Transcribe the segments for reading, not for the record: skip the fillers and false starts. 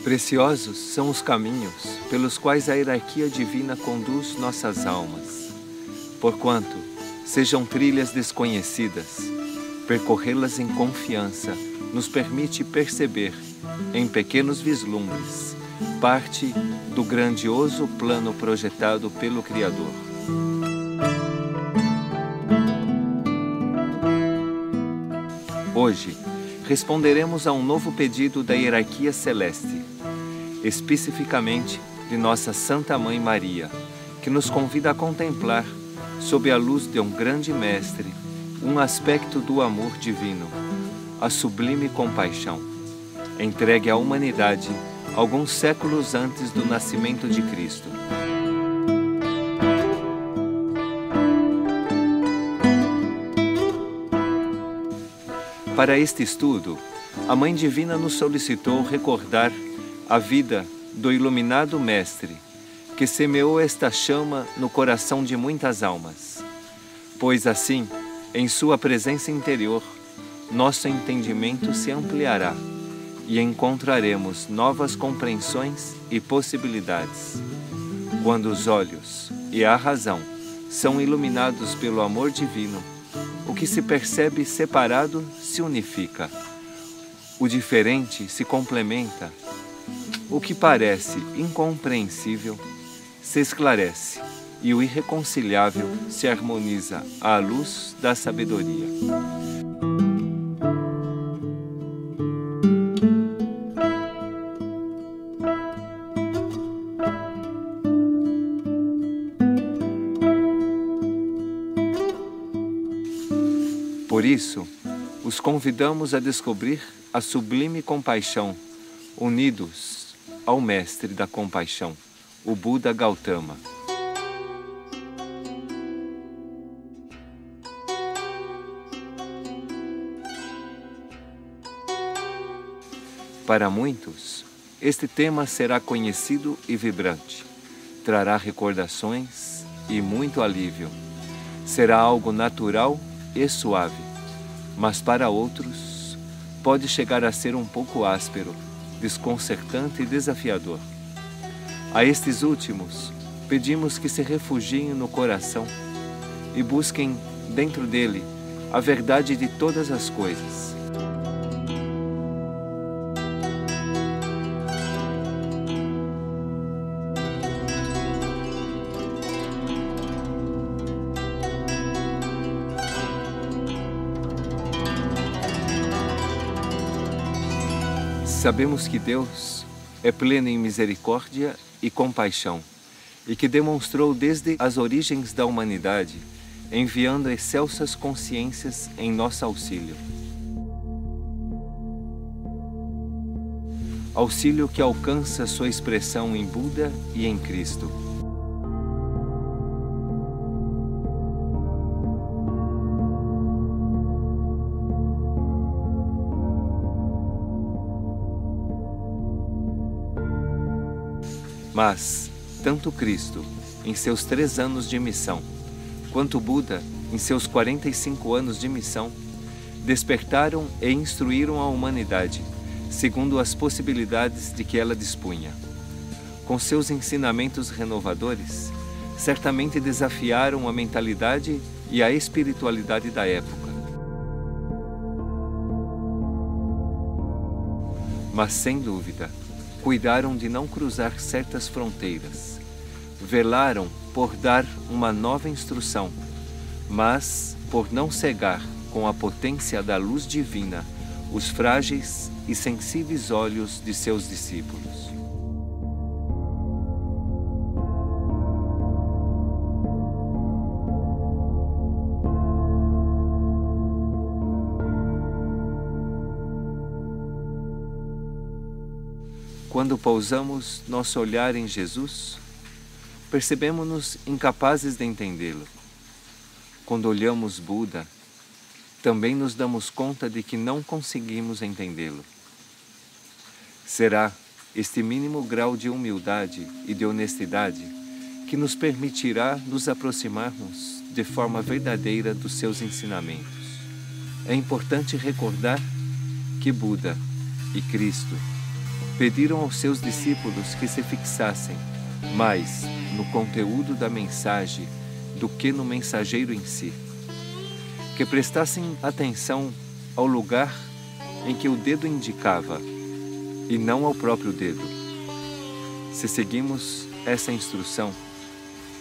Preciosos são os caminhos pelos quais a hierarquia divina conduz nossas almas. Porquanto sejam trilhas desconhecidas, percorrê-las em confiança nos permite perceber, em pequenos vislumbres, parte do grandioso plano projetado pelo Criador. Hoje, responderemos a um novo pedido da hierarquia celeste, especificamente de nossa Santa Mãe Maria, que nos convida a contemplar, sob a luz de um grande mestre, um aspecto do amor divino, a sublime compaixão, entregue à humanidade alguns séculos antes do nascimento de Cristo. Para este estudo, a Mãe Divina nos solicitou recordar a vida do iluminado Mestre, que semeou esta chama no coração de muitas almas, pois assim, em sua presença interior, nosso entendimento se ampliará e encontraremos novas compreensões e possibilidades. Quando os olhos e a razão são iluminados pelo amor divino, o que se percebe separado se unifica, o diferente se complementa, o que parece incompreensível se esclarece e o irreconciliável se harmoniza à luz da sabedoria. Por isso, os convidamos a descobrir a sublime compaixão, unidos ao Mestre da Compaixão, o Buda Gautama. Para muitos, este tema será conhecido e vibrante, trará recordações e muito alívio. Será algo natural e suave, mas para outros pode chegar a ser um pouco áspero, desconcertante e desafiador. A estes últimos, pedimos que se refugiem no coração e busquem dentro dele a verdade de todas as coisas. Sabemos que Deus é pleno em misericórdia e compaixão e que demonstrou desde as origens da humanidade, enviando excelsas consciências em nosso auxílio. Auxílio que alcança sua expressão em Buda e em Cristo. Mas, tanto Cristo, em seus 3 anos de missão, quanto Buda, em seus 45 anos de missão, despertaram e instruíram a humanidade, segundo as possibilidades de que ela dispunha. Com seus ensinamentos renovadores, certamente desafiaram a mentalidade e a espiritualidade da época. Mas, sem dúvida, cuidaram de não cruzar certas fronteiras. Velaram por dar uma nova instrução, mas por não cegar com a potência da luz divina os frágeis e sensíveis olhos de seus discípulos. Quando pousamos nosso olhar em Jesus, percebemos-nos incapazes de entendê-lo. Quando olhamos Buda, também nos damos conta de que não conseguimos entendê-lo. Será este mínimo grau de humildade e de honestidade que nos permitirá nos aproximarmos de forma verdadeira dos seus ensinamentos. É importante recordar que Buda e Cristo pediram aos seus discípulos que se fixassem mais no conteúdo da mensagem do que no mensageiro em si, que prestassem atenção ao lugar em que o dedo indicava e não ao próprio dedo. Se seguimos essa instrução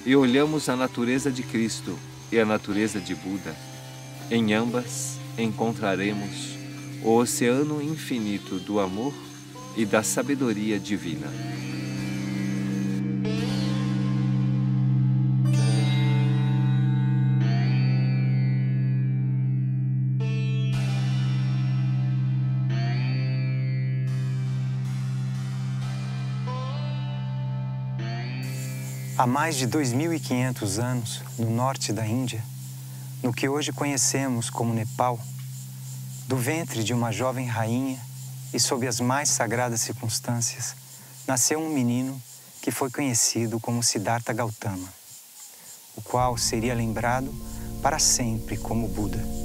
e olhamos a natureza de Cristo e a natureza de Buda, em ambas encontraremos o oceano infinito do amor e da sabedoria divina. Há mais de 2.500 anos, no norte da Índia, no que hoje conhecemos como Nepal, do ventre de uma jovem rainha e sob as mais sagradas circunstâncias, nasceu um menino que foi conhecido como Siddhartha Gautama, o qual seria lembrado para sempre como Buda.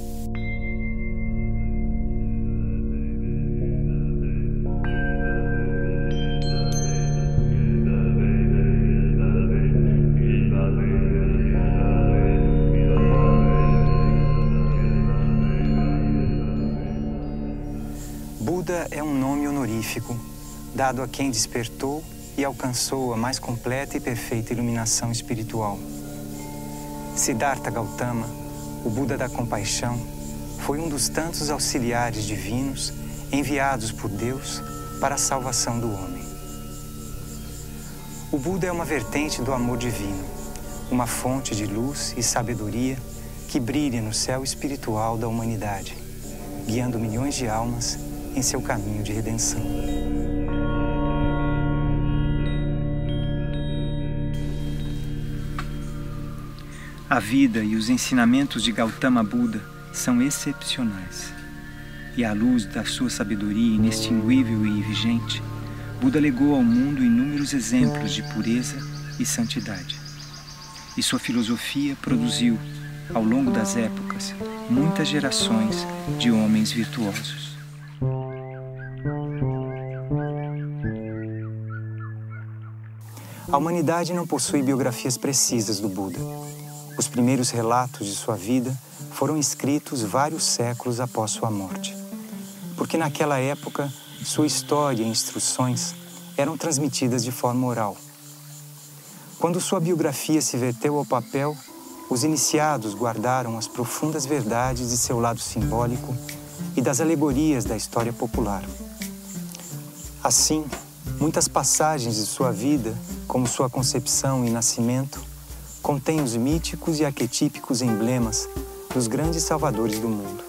Buda é um nome honorífico dado a quem despertou e alcançou a mais completa e perfeita iluminação espiritual. Siddhartha Gautama, o Buda da compaixão, foi um dos tantos auxiliares divinos enviados por Deus para a salvação do homem. O Buda é uma vertente do amor divino, uma fonte de luz e sabedoria que brilha no céu espiritual da humanidade, guiando milhões de almas em seu caminho de redenção. A vida e os ensinamentos de Gautama Buda são excepcionais. E à luz da sua sabedoria inextinguível e vigente, Buda legou ao mundo inúmeros exemplos de pureza e santidade. E sua filosofia produziu, ao longo das épocas, muitas gerações de homens virtuosos. A humanidade não possui biografias precisas do Buda. Os primeiros relatos de sua vida foram escritos vários séculos após sua morte, porque naquela época sua história e instruções eram transmitidas de forma oral. Quando sua biografia se verteu ao papel, os iniciados guardaram as profundas verdades de seu lado simbólico e das alegorias da história popular. Assim, muitas passagens de sua vida, como sua concepção e nascimento, contêm os míticos e arquetípicos emblemas dos grandes salvadores do mundo.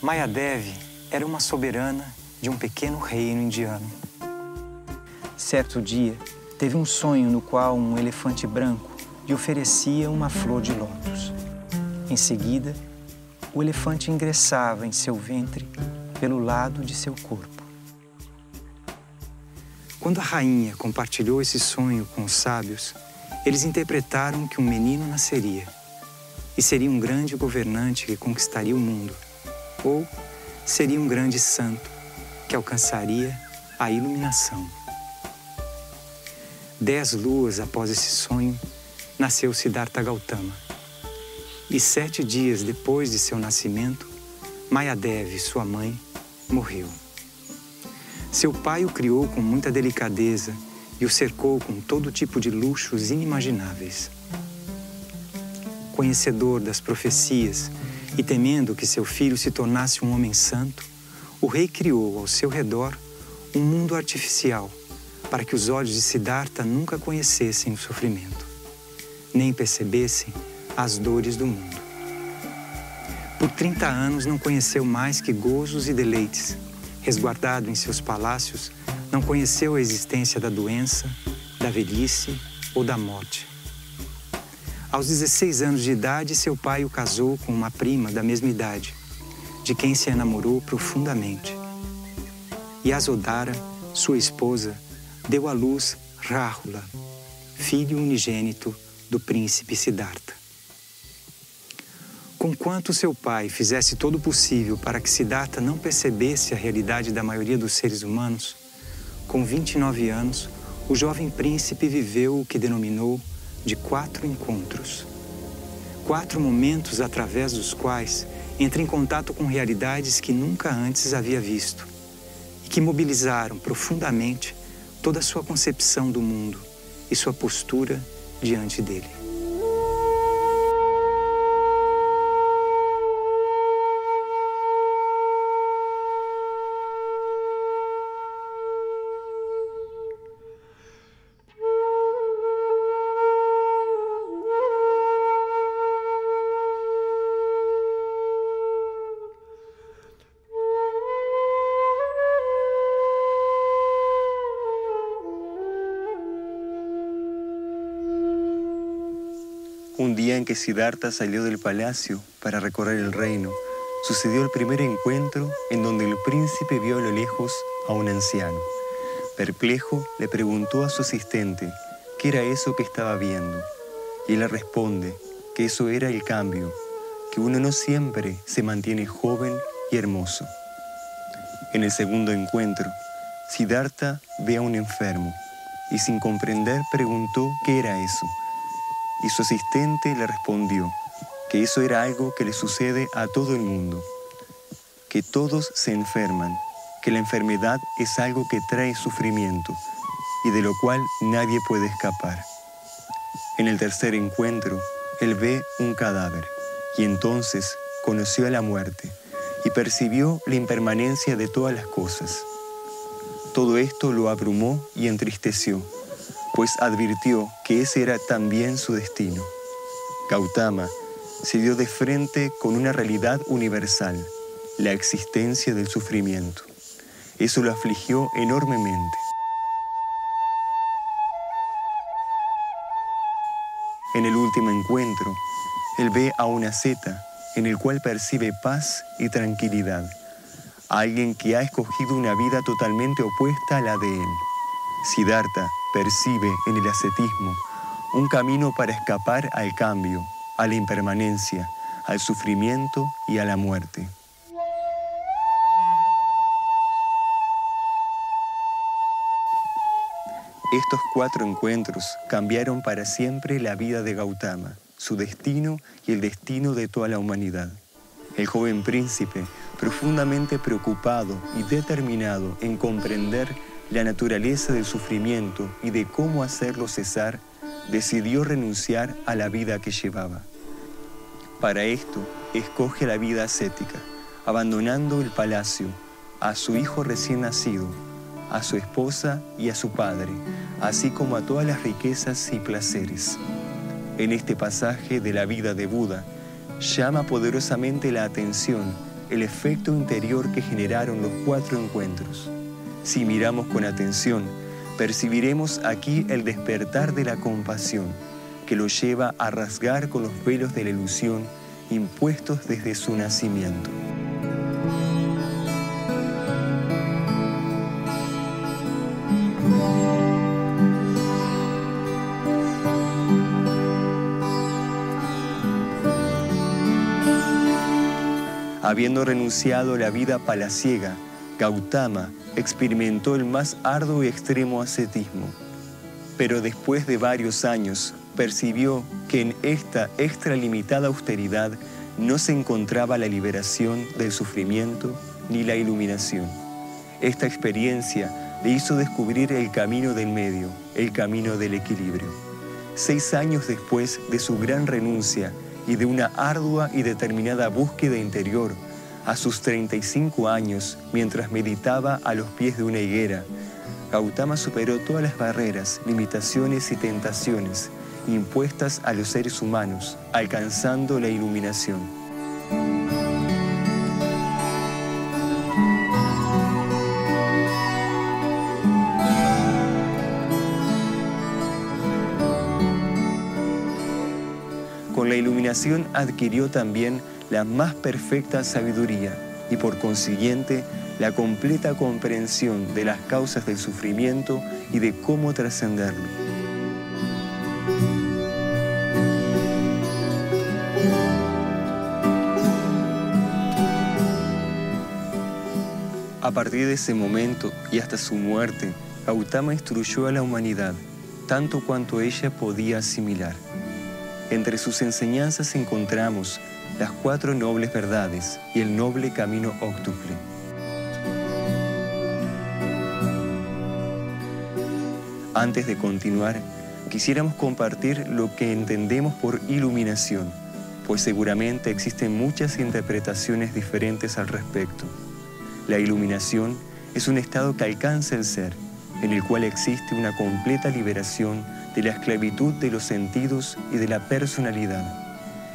Mayadevi era uma soberana de um pequeno reino indiano. Certo dia, teve um sonho no qual um elefante branco lhe oferecia uma flor de lótus. Em seguida, o elefante ingressava em seu ventre pelo lado de seu corpo. Quando a rainha compartilhou esse sonho com os sábios, eles interpretaram que um menino nasceria e seria um grande governante que conquistaria o mundo, ou seria um grande santo que alcançaria a iluminação. 10 luas após esse sonho, nasceu Siddhartha Gautama. E 7 dias depois de seu nascimento, Mayadevi, sua mãe, morreu. Seu pai o criou com muita delicadeza e o cercou com todo tipo de luxos inimagináveis. Conhecedor das profecias e temendo que seu filho se tornasse um homem santo, o rei criou ao seu redor um mundo artificial para que os olhos de Siddhartha nunca conhecessem o sofrimento, nem percebessem as dores do mundo. Por 30 anos não conheceu mais que gozos e deleites. Resguardado em seus palácios, não conheceu a existência da doença, da velhice ou da morte. Aos 16 anos de idade, seu pai o casou com uma prima da mesma idade, de quem se enamorou profundamente. Yasodhara, sua esposa, deu à luz Rahula, filho unigênito do príncipe Siddhartha. Conquanto seu pai fizesse todo o possível para que Siddhartha não percebesse a realidade da maioria dos seres humanos, com 29 anos, o jovem príncipe viveu o que denominou de 4 encontros. 4 momentos através dos quais entra em contato com realidades que nunca antes havia visto e que mobilizaram profundamente toda a sua concepção do mundo e sua postura diante dele. Un día en que Siddhartha salió del palacio para recorrer el reino, sucedió el primer encuentro en donde el príncipe vio a lo lejos a un anciano. Perplejo, le preguntó a su asistente qué era eso que estaba viendo. Y él le responde que eso era el cambio, que uno no siempre se mantiene joven y hermoso. En el segundo encuentro, Siddhartha ve a un enfermo y sin comprender preguntó qué era eso. Y su asistente le respondió que eso era algo que le sucede a todo el mundo, que todos se enferman, que la enfermedad es algo que trae sufrimiento y de lo cual nadie puede escapar. En el tercer encuentro, él ve un cadáver y entonces conoció a la muerte y percibió la impermanencia de todas las cosas. Todo esto lo abrumó y entristeció, pues advirtió que ese era también su destino. Gautama se dio de frente con una realidad universal, la existencia del sufrimiento. Eso lo afligió enormemente. En el último encuentro, él ve a un asceta en el cual percibe paz y tranquilidad, a alguien que ha escogido una vida totalmente opuesta a la de él. Siddhartha percibe en el ascetismo un camino para escapar al cambio, a la impermanencia, al sufrimiento y a la muerte. Estos 4 encuentros cambiaron para siempre la vida de Gautama, su destino y el destino de toda la humanidad. El joven príncipe, profundamente preocupado y determinado en comprender la naturaleza del sufrimiento y de cómo hacerlo cesar, decidió renunciar a la vida que llevaba. Para esto, escoge la vida ascética, abandonando el palacio, a su hijo recién nacido, a su esposa y a su padre, así como a todas las riquezas y placeres. En este pasaje de la vida de Buda, llama poderosamente la atención el efecto interior que generaron los 4 encuentros. Si miramos con atención, percibiremos aquí el despertar de la compasión, que lo lleva a rasgar con los velos de la ilusión impuestos desde su nacimiento. Habiendo renunciado a la vida palaciega, Gautama experimentó el más arduo y extremo ascetismo. Pero después de varios años, percibió que en esta extralimitada austeridad no se encontraba la liberación del sufrimiento ni la iluminación. Esta experiencia le hizo descubrir el camino del medio, el camino del equilibrio. 6 años después de su gran renuncia y de una ardua y determinada búsqueda interior, a sus 35 años, mientras meditaba a los pies de una higuera, Gautama superó todas las barreras, limitaciones y tentaciones impuestas a los seres humanos, alcanzando la iluminación. Con la iluminación adquirió también la más perfecta sabiduría y por consiguiente la completa comprensión de las causas del sufrimiento y de cómo trascenderlo. A partir de ese momento y hasta su muerte, Gautama instruyó a la humanidad tanto cuanto ella podía asimilar. Entre sus enseñanzas encontramos las 4 nobles verdades y el noble camino óctuple. Antes de continuar, quisiéramos compartir lo que entendemos por iluminación, pues seguramente existen muchas interpretaciones diferentes al respecto. La iluminación es un estado que alcanza el ser, en el cual existe una completa liberación de la esclavitud de los sentidos y de la personalidad.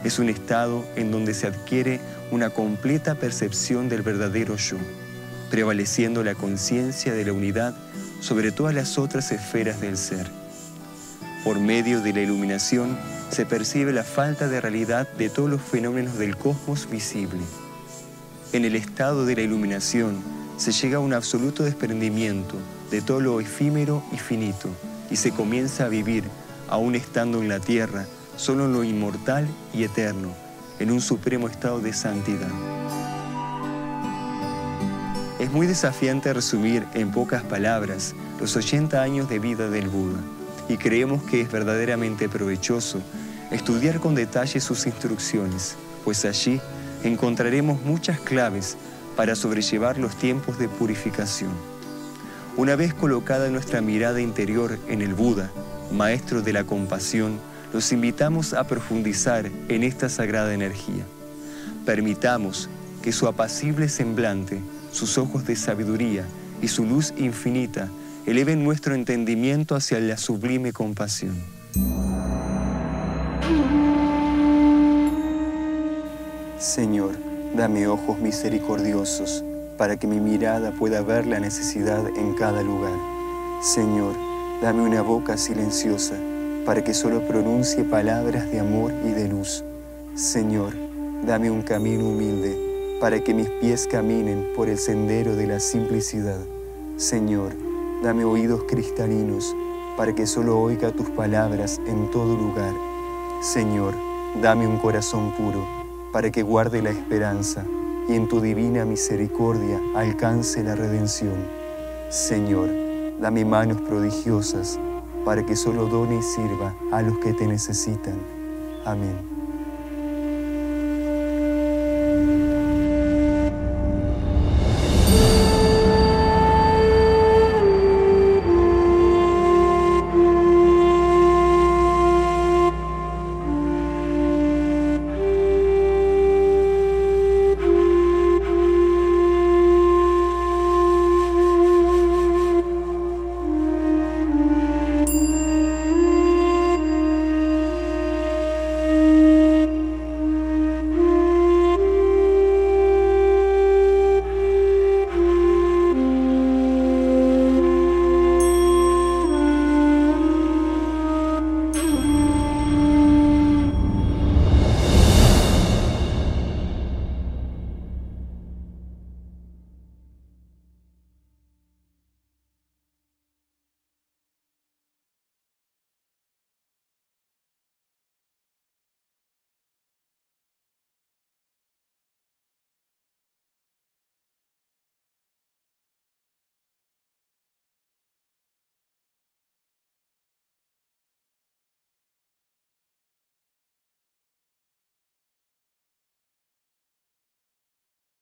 Es un estado en donde se adquiere una completa percepción del verdadero yo, prevaleciendo la conciencia de la unidad sobre todas las otras esferas del ser. Por medio de la iluminación se percibe la falta de realidad de todos los fenómenos del cosmos visible. En el estado de la iluminación se llega a un absoluto desprendimiento de todo lo efímero y finito y se comienza a vivir, aún estando en la tierra, solo en lo inmortal y eterno, en un supremo estado de santidad. Es muy desafiante resumir en pocas palabras los 80 años de vida del Buda y creemos que es verdaderamente provechoso estudiar con detalle sus instrucciones, pues allí encontraremos muchas claves para sobrellevar los tiempos de purificación. Una vez colocada nuestra mirada interior en el Buda, maestro de la compasión, los invitamos a profundizar en esta sagrada energía. Permitamos que su apacible semblante, sus ojos de sabiduría y su luz infinita eleven nuestro entendimiento hacia la sublime compasión. Señor, dame ojos misericordiosos para que mi mirada pueda ver la necesidad en cada lugar. Señor, dame una boca silenciosa para que solo pronuncie palabras de amor y de luz. Señor, dame un camino humilde para que mis pies caminen por el sendero de la simplicidad. Señor, dame oídos cristalinos para que solo oiga tus palabras en todo lugar. Señor, dame un corazón puro para que guarde la esperanza y en tu divina misericordia alcance la redención. Señor, dame manos prodigiosas para que solo done y sirva a los que te necesitan. Amén.